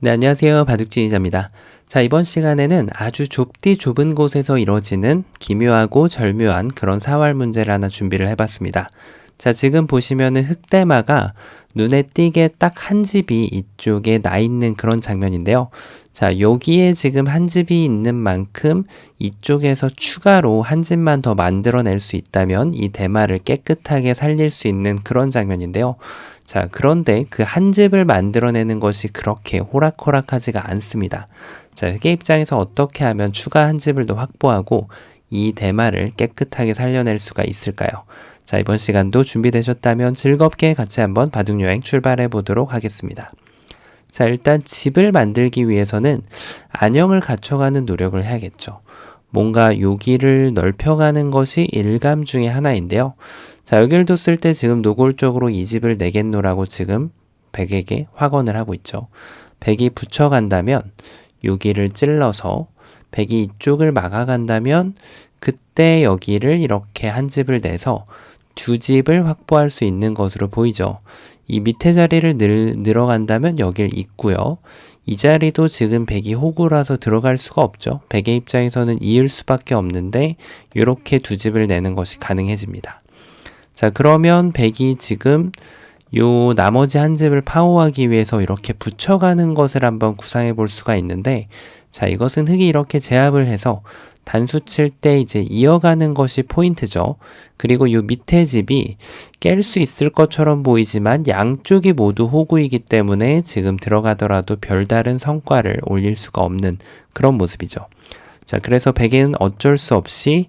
네, 안녕하세요. 바둑진이자입니다. 자, 이번 시간에는 아주 좁디 좁은 곳에서 이루어지는 기묘하고 절묘한 그런 사활 문제를 하나 준비를 해봤습니다. 자, 지금 보시면은 흙대마가 눈에 띄게 딱 한 집이 이쪽에 나 있는 그런 장면인데요. 자, 여기에 지금 한 집이 있는 만큼 이쪽에서 추가로 한 집만 더 만들어낼 수 있다면 이 대마를 깨끗하게 살릴 수 있는 그런 장면인데요. 자, 그런데 그 한 집을 만들어내는 것이 그렇게 호락호락하지가 않습니다. 자, 흑의 입장에서 어떻게 하면 추가 한 집을 더 확보하고 이 대마를 깨끗하게 살려낼 수가 있을까요? 자, 이번 시간도 준비되셨다면 즐겁게 같이 한번 바둑여행 출발해 보도록 하겠습니다. 자, 일단 집을 만들기 위해서는 안형을 갖춰가는 노력을 해야겠죠. 뭔가 여기를 넓혀가는 것이 일감 중에 하나인데요. 자, 여기를 뒀을 때 지금 노골적으로 이 집을 내겠노라고 지금 백에게 확언을 하고 있죠. 백이 붙여간다면 여기를 찔러서 백이 이쪽을 막아간다면 그때 여기를 이렇게 한 집을 내서 두 집을 확보할 수 있는 것으로 보이죠. 이 밑에 자리를 늘어간다면 여길 잇고요. 이 자리도 지금 백이 호구라서 들어갈 수가 없죠. 백의 입장에서는 이을 수밖에 없는데 이렇게 두 집을 내는 것이 가능해집니다. 자, 그러면 백이 지금 요 나머지 한 집을 파호하기 위해서 이렇게 붙여가는 것을 한번 구상해 볼 수가 있는데, 자, 이것은 흑이 이렇게 제압을 해서 단수 칠 때 이제 이어가는 것이 포인트죠. 그리고 요 밑에 집이 깰 수 있을 것처럼 보이지만 양쪽이 모두 호구이기 때문에 지금 들어가더라도 별다른 성과를 올릴 수가 없는 그런 모습이죠. 자, 그래서 백은 어쩔 수 없이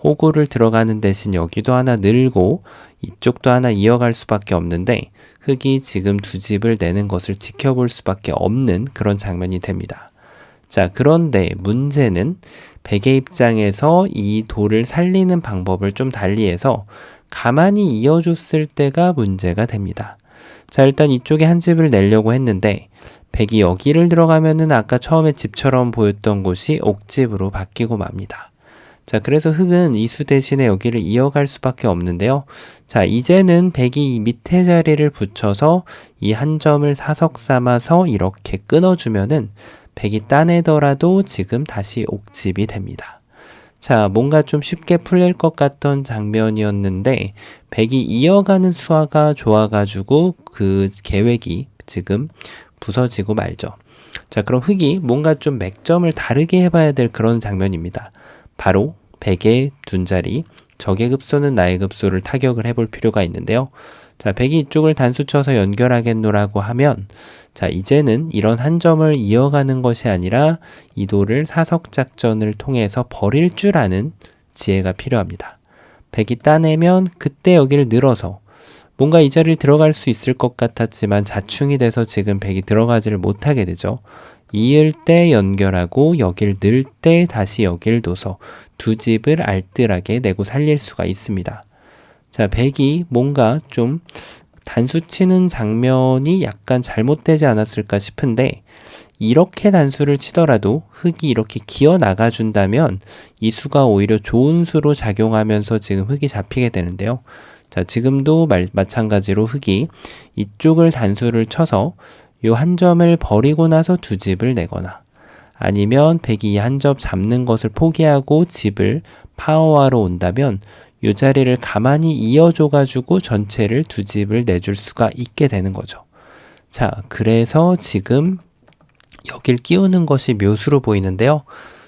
호구를 들어가는 대신 여기도 하나 늘고 이쪽도 하나 이어갈 수밖에 없는데 흑이 지금 두 집을 내는 것을 지켜볼 수밖에 없는 그런 장면이 됩니다. 자, 그런데 문제는 백의 입장에서 이 돌을 살리는 방법을 좀 달리해서 가만히 이어줬을 때가 문제가 됩니다. 자, 일단 이쪽에 한 집을 내려고 했는데 백이 여기를 들어가면은 아까 처음에 집처럼 보였던 곳이 옥집으로 바뀌고 맙니다. 자, 그래서 흑은 이 수 대신에 여기를 이어갈 수밖에 없는데요. 자, 이제는 백이 이 밑에 자리를 붙여서 이 한 점을 사석 삼아서 이렇게 끊어주면은 백이 따내더라도 지금 다시 옥집이 됩니다. 자, 뭔가 좀 쉽게 풀릴 것 같던 장면이었는데 백이 이어가는 수화가 좋아가지고 그 계획이 지금 부서지고 말죠. 자, 그럼 흑이 뭔가 좀 맥점을 다르게 해봐야 될 그런 장면입니다. 바로 백의 둔자리, 적의 급소는 나의 급소를 타격을 해볼 필요가 있는데요. 자, 백이 이쪽을 단수 쳐서 연결하겠노라고 하면 자, 이제는 이런 한 점을 이어가는 것이 아니라 이 돌을 사석작전을 통해서 버릴 줄 아는 지혜가 필요합니다. 백이 따내면 그때 여기를 늘어서 뭔가 이 자리를 들어갈 수 있을 것 같았지만 자충이 돼서 지금 백이 들어가지를 못하게 되죠. 이을 때 연결하고 여길 늘 때 다시 여길 둬서 두 집을 알뜰하게 내고 살릴 수가 있습니다. 자, 백이 뭔가 좀 단수 치는 장면이 약간 잘못되지 않았을까 싶은데 이렇게 단수를 치더라도 흑이 이렇게 기어 나가준다면 이 수가 오히려 좋은 수로 작용하면서 지금 흑이 잡히게 되는데요. 자, 지금도 마찬가지로 흑이 이쪽을 단수를 쳐서 요 한 점을 버리고 나서 두 집을 내거나 아니면 백이 한 점 잡는 것을 포기하고 집을 파워하러 온다면 이 자리를 가만히 이어줘가지고 전체를 두 집을 내줄 수가 있게 되는 거죠. 자, 그래서 지금 여길 끼우는 것이 묘수로 보이는데요.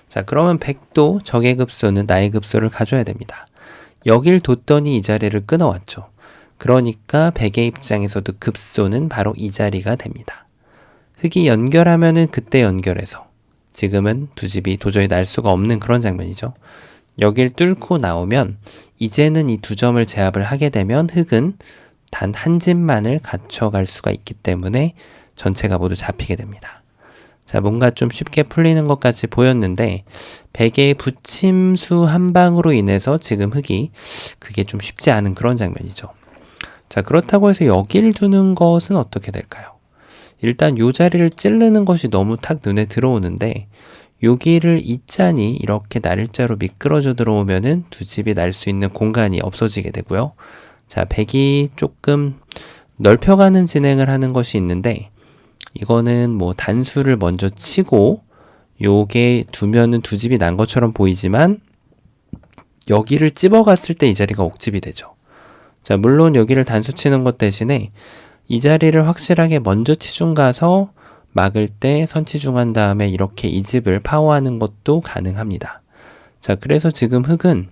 자, 그러면 백도 적의 급소는 나의 급소를 가져야 됩니다. 여길 뒀더니 이 자리를 끊어왔죠. 그러니까 백의 입장에서도 급소는 바로 이 자리가 됩니다. 흑이 연결하면은 그때 연결해서 지금은 두 집이 도저히 날 수가 없는 그런 장면이죠. 여길 뚫고 나오면 이제는 이 두 점을 제압을 하게 되면 흑은 단 한 집만을 갖춰갈 수가 있기 때문에 전체가 모두 잡히게 됩니다. 자, 뭔가 좀 쉽게 풀리는 것 같이 보였는데 백의 붙임수 한 방으로 인해서 지금 흑이 그게 좀 쉽지 않은 그런 장면이죠. 자, 그렇다고 해서 여기를 두는 것은 어떻게 될까요? 일단 요 자리를 찌르는 것이 너무 탁 눈에 들어오는데 여기를 있자니 이렇게 날일자로 미끄러져 들어오면은 두 집이 날 수 있는 공간이 없어지게 되고요. 자, 백이 조금 넓혀가는 진행을 하는 것이 있는데 이거는 뭐 단수를 먼저 치고 요게 두면은 두 집이 난 것처럼 보이지만 여기를 찝어갔을 때 이 자리가 옥집이 되죠. 자, 물론 여기를 단수 치는 것 대신에 이 자리를 확실하게 먼저 치중 가서 막을 때 선치중한 다음에 이렇게 이 집을 파워하는 것도 가능합니다. 자, 그래서 지금 흑은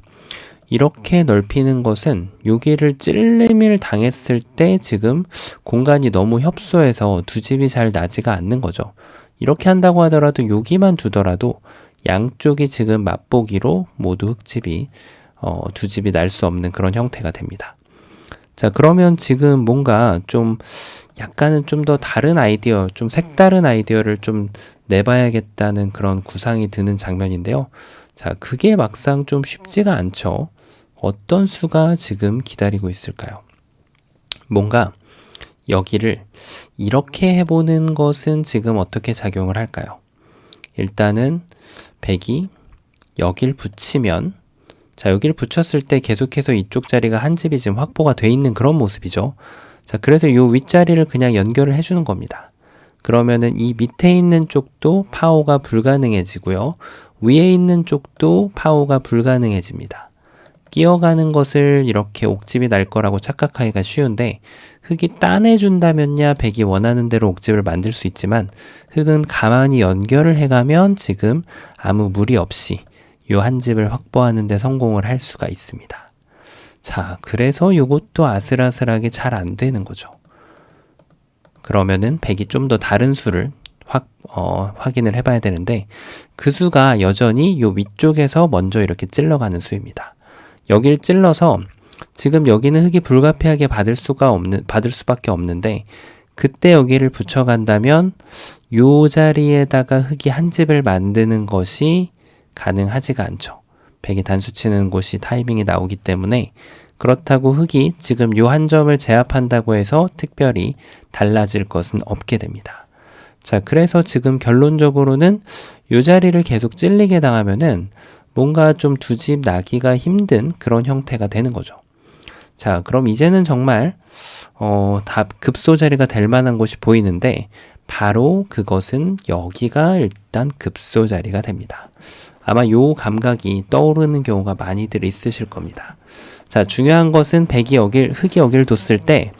이렇게 넓히는 것은 여기를 찔림을 당했을 때 지금 공간이 너무 협소해서 두 집이 잘 나지가 않는 거죠. 이렇게 한다고 하더라도 여기만 두더라도 양쪽이 지금 맛보기로 모두 흑집이 두 집이 날 수 없는 그런 형태가 됩니다. 자, 그러면 지금 뭔가 좀 약간은 좀 더 다른 아이디어, 좀 색다른 아이디어를 좀 내봐야겠다는 그런 구상이 드는 장면인데요. 자, 그게 막상 좀 쉽지가 않죠. 어떤 수가 지금 기다리고 있을까요? 뭔가 여기를 이렇게 해보는 것은 지금 어떻게 작용을 할까요? 일단은 100이 여길 붙이면, 자, 여기를 붙였을 때 계속해서 이쪽 자리가 한 집이 지금 확보가 돼 있는 그런 모습이죠. 자, 그래서 이 윗자리를 그냥 연결을 해주는 겁니다. 그러면은 이 밑에 있는 쪽도 파워가 불가능해지고요. 위에 있는 쪽도 파워가 불가능해집니다. 끼어가는 것을 이렇게 옥집이 날 거라고 착각하기가 쉬운데 흑이 따내준다면야 100이 원하는 대로 옥집을 만들 수 있지만 흑은 가만히 연결을 해가면 지금 아무 무리 없이 요 한 집을 확보하는 데 성공을 할 수가 있습니다. 자, 그래서 요것도 아슬아슬하게 잘 안 되는 거죠. 그러면은 100이 좀 더 다른 수를 확인을 해봐야 되는데 그 수가 여전히 요 위쪽에서 먼저 이렇게 찔러가는 수입니다. 여길 찔러서 지금 여기는 흑이 불가피하게 받을 수밖에 없는데 그때 여기를 붙여간다면 요 자리에다가 흑이 한 집을 만드는 것이 가능하지가 않죠. 100이 단수 치는 곳이 타이밍이 나오기 때문에 그렇다고 흑이 지금 요 한 점을 제압한다고 해서 특별히 달라질 것은 없게 됩니다. 자, 그래서 지금 결론적으로는 요 자리를 계속 찔리게 당하면은 뭔가 좀 두 집 나기가 힘든 그런 형태가 되는 거죠. 자, 그럼 이제는 정말 다 급소 자리가 될 만한 곳이 보이는데 바로 그것은 여기가 일단 급소 자리가 됩니다. 아마 요 감각이 떠오르는 경우가 많이들 있으실 겁니다. 자, 중요한 것은 흑이 여길 뒀을 때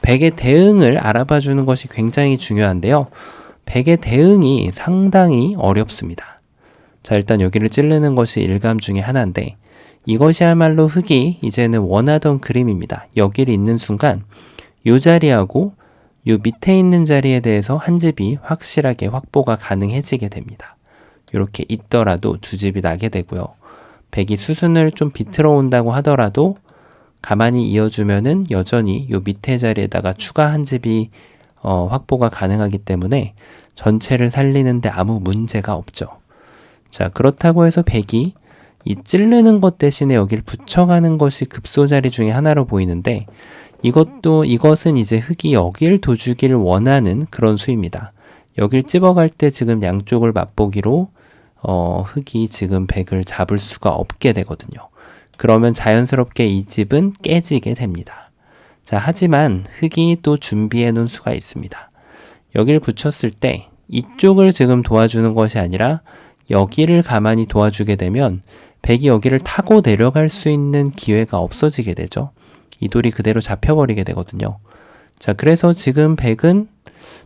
100의 대응을 알아봐 주는 것이 굉장히 중요한데요. 100의 대응이 상당히 어렵습니다. 자, 일단 여기를 찌르는 것이 일감 중에 하나인데 이것이야말로 흑이 이제는 원하던 그림입니다. 여기를 있는 순간 요 자리하고 요 밑에 있는 자리에 대해서 한 집이 확실하게 확보가 가능해지게 됩니다. 이렇게 있더라도 두 집이 나게 되고요. 100이 수순을 좀 비틀어 온다고 하더라도 가만히 이어주면은 여전히 요 밑에 자리에다가 추가 한 집이 확보가 가능하기 때문에 전체를 살리는데 아무 문제가 없죠. 자, 그렇다고 해서 100이 이 찌르는 것 대신에 여기를 붙여가는 것이 급소자리 중에 하나로 보이는데 이것은 이제 흑이 여길 둬주길 원하는 그런 수입니다. 여길 찝어갈 때 지금 양쪽을 맛보기로 흑이 지금 100을 잡을 수가 없게 되거든요. 그러면 자연스럽게 이 집은 깨지게 됩니다. 자, 하지만 흑이 또 준비해 놓은 수가 있습니다. 여기를 붙였을 때 이쪽을 지금 도와주는 것이 아니라 여기를 가만히 도와주게 되면 100이 여기를 타고 내려갈 수 있는 기회가 없어지게 되죠. 이 돌이 그대로 잡혀버리게 되거든요. 자, 그래서 지금 100은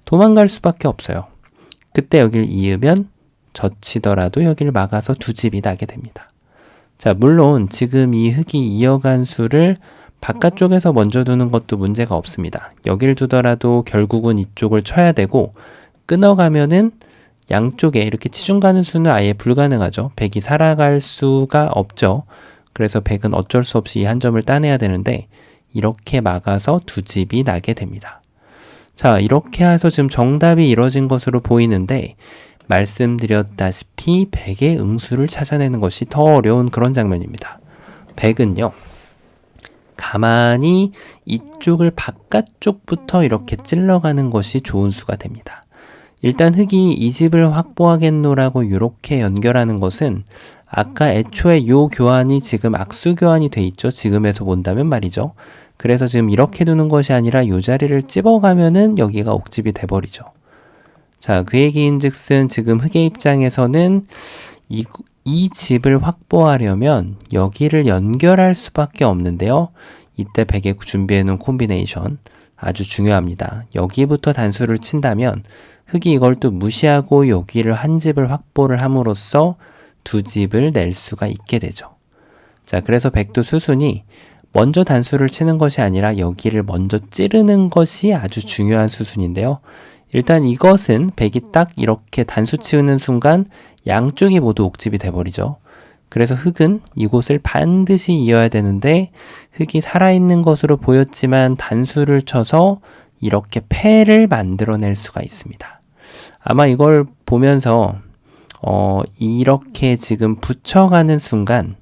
도망갈 수밖에 없어요. 그때 여기를 이으면 젖히더라도 여기를 막아서 두 집이 나게 됩니다. 자, 물론 지금 이 흑이 이어간 수를 바깥쪽에서 먼저 두는 것도 문제가 없습니다. 여기를 두더라도 결국은 이쪽을 쳐야 되고 끊어가면은 양쪽에 이렇게 치중 가는 수는 아예 불가능하죠. 100이 살아갈 수가 없죠. 그래서 100은 어쩔 수 없이 이 한 점을 따내야 되는데 이렇게 막아서 두 집이 나게 됩니다. 자, 이렇게 해서 지금 정답이 이뤄진 것으로 보이는데 말씀드렸다시피 100의 응수를 찾아내는 것이 더 어려운 그런 장면입니다. 100은요. 가만히 이쪽을 바깥쪽부터 이렇게 찔러가는 것이 좋은 수가 됩니다. 일단 흑이 이 집을 확보하겠노라고 이렇게 연결하는 것은 아까 애초에 요 교환이 지금 악수 교환이 돼 있죠. 지금에서 본다면 말이죠. 그래서 지금 이렇게 두는 것이 아니라 요 자리를 찝어가면은 여기가 옥집이 돼버리죠. 자, 그 얘기인즉슨 지금 흑의 입장에서는 이 집을 확보하려면 여기를 연결할 수밖에 없는데요. 이때 백이 준비해 놓은 콤비네이션 아주 중요합니다. 여기부터 단수를 친다면 흑이 이걸 또 무시하고 여기를 한 집을 확보를 함으로써 두 집을 낼 수가 있게 되죠. 자, 그래서 백도 수순이 먼저 단수를 치는 것이 아니라 여기를 먼저 찌르는 것이 아주 중요한 수순인데요. 일단 이것은 백이 딱 이렇게 단수 치우는 순간 양쪽이 모두 옥집이 돼버리죠. 그래서 흑은 이곳을 반드시 이어야 되는데 흑이 살아있는 것으로 보였지만 단수를 쳐서 이렇게 패를 만들어낼 수가 있습니다. 아마 이걸 보면서 이렇게 지금 붙여가는 순간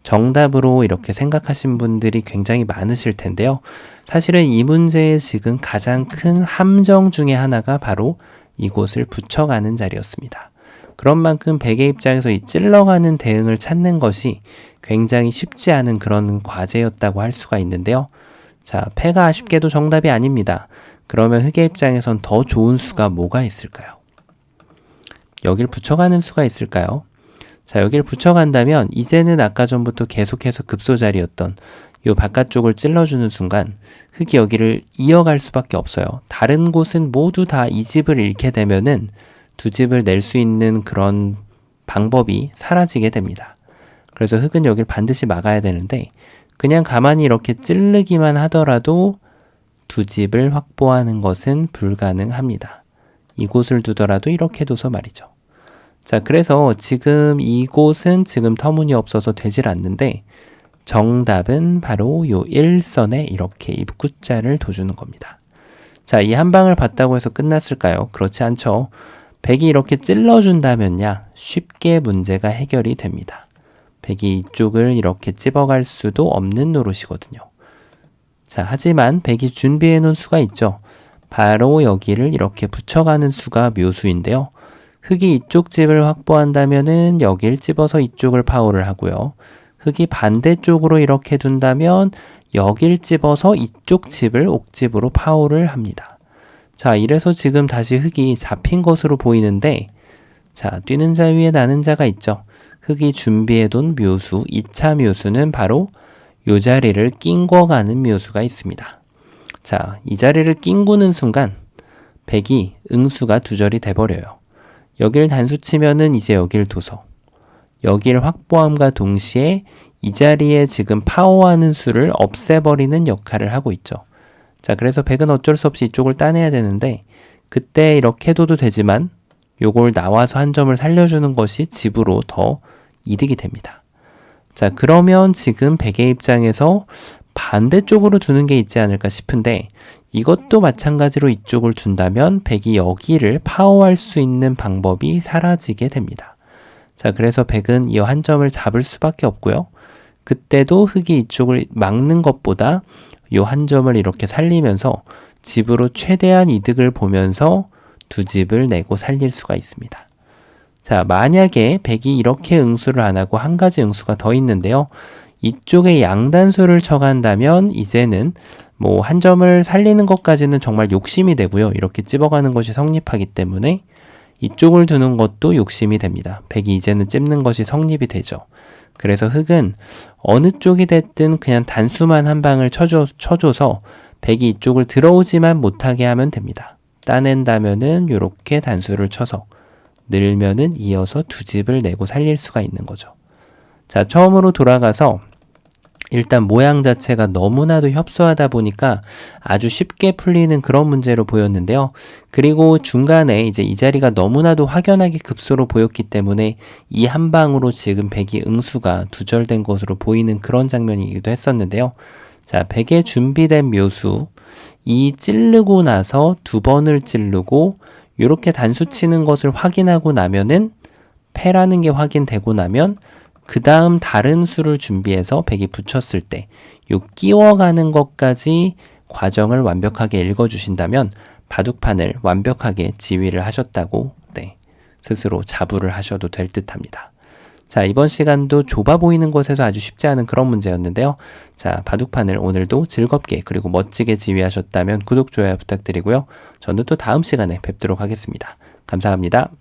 정답으로 이렇게 생각하신 분들이 굉장히 많으실 텐데요. 사실은 이 문제의 지금 가장 큰 함정 중에 하나가 바로 이곳을 붙여가는 자리였습니다. 그런 만큼 백의 입장에서 이 찔러가는 대응을 찾는 것이 굉장히 쉽지 않은 그런 과제였다고 할 수가 있는데요. 자, 패가 아쉽게도 정답이 아닙니다. 그러면 흑의 입장에선 더 좋은 수가 뭐가 있을까요? 여길 붙여가는 수가 있을까요? 자, 여기를 붙여간다면 이제는 아까 전부터 계속해서 급소자리였던 요 바깥쪽을 찔러주는 순간 흑이 여기를 이어갈 수밖에 없어요. 다른 곳은 모두 다 이 집을 잃게 되면은 두 집을 낼 수 있는 그런 방법이 사라지게 됩니다. 그래서 흑은 여길 반드시 막아야 되는데 그냥 가만히 이렇게 찌르기만 하더라도 두 집을 확보하는 것은 불가능합니다. 이곳을 두더라도 이렇게 둬서 말이죠. 자, 그래서 지금 이곳은 지금 터무니없어서 되질 않는데 정답은 바로 요 1선에 이렇게 입구자를 둬주는 겁니다. 자, 이 한 방을 봤다고 해서 끝났을까요? 그렇지 않죠. 백이 이렇게 찔러준다면야 쉽게 문제가 해결이 됩니다. 백이 이쪽을 이렇게 찝어갈 수도 없는 노릇이거든요. 자, 하지만 백이 준비해 놓은 수가 있죠. 바로 여기를 이렇게 붙여가는 수가 묘수인데요. 흑이 이쪽 집을 확보한다면은 여길 찝어서 이쪽을 파워를 하고요. 흑이 반대쪽으로 이렇게 둔다면 여길 찝어서 이쪽 집을 옥집으로 파워를 합니다. 자, 이래서 지금 다시 흑이 잡힌 것으로 보이는데 자, 뛰는 자 위에 나는 자가 있죠. 흑이 준비해둔 묘수, 2차 묘수는 바로 이 자리를 낑궈 가는 묘수가 있습니다. 자, 이 자리를 낑구는 순간 백이 응수가 두 절이 돼버려요. 여길 단수 치면은 이제 여길 둬서 여길 확보함과 동시에 이 자리에 지금 파워하는 수를 없애버리는 역할을 하고 있죠. 자, 그래서 백은 어쩔 수 없이 이쪽을 따내야 되는데 그때 이렇게 둬도 되지만 요걸 나와서 한 점을 살려주는 것이 집으로 더 이득이 됩니다. 자, 그러면 지금 백의 입장에서 반대쪽으로 두는 게 있지 않을까 싶은데 이것도 마찬가지로 이쪽을 둔다면 백이 여기를 파워할 수 있는 방법이 사라지게 됩니다. 자, 그래서 백은 이 한 점을 잡을 수밖에 없고요. 그때도 흑이 이쪽을 막는 것보다 이 한 점을 이렇게 살리면서 집으로 최대한 이득을 보면서 두 집을 내고 살릴 수가 있습니다. 자, 만약에 백이 이렇게 응수를 안 하고 한 가지 응수가 더 있는데요. 이쪽에 양단수를 쳐간다면 이제는 뭐 한 점을 살리는 것까지는 정말 욕심이 되고요. 이렇게 찝어가는 것이 성립하기 때문에 이쪽을 두는 것도 욕심이 됩니다. 백이 이제는 찝는 것이 성립이 되죠. 그래서 흑은 어느 쪽이 됐든 그냥 단수만 한 방을 쳐줘서 백이 이쪽을 들어오지만 못하게 하면 됩니다. 따낸다면은 이렇게 단수를 쳐서 늘면은 이어서 두 집을 내고 살릴 수가 있는 거죠. 자, 처음으로 돌아가서 일단 모양 자체가 너무나도 협소하다 보니까 아주 쉽게 풀리는 그런 문제로 보였는데요. 그리고 중간에 이제 이 자리가 너무나도 확연하게 급소로 보였기 때문에 이 한 방으로 지금 백이 응수가 두절된 것으로 보이는 그런 장면이기도 했었는데요. 자, 백의 준비된 묘수, 이 찌르고 나서 두 번을 찌르고 이렇게 단수 치는 것을 확인하고 나면은 패라는 게 확인되고 나면 그 다음 다른 수를 준비해서 백이 붙였을 때 요 끼워가는 것까지 과정을 완벽하게 읽어주신다면 바둑판을 완벽하게 지휘를 하셨다고 스스로 자부를 하셔도 될 듯합니다. 자, 이번 시간도 좁아 보이는 곳에서 아주 쉽지 않은 그런 문제였는데요. 자, 바둑판을 오늘도 즐겁게 그리고 멋지게 지휘하셨다면 구독, 좋아요 부탁드리고요. 저는 또 다음 시간에 뵙도록 하겠습니다. 감사합니다.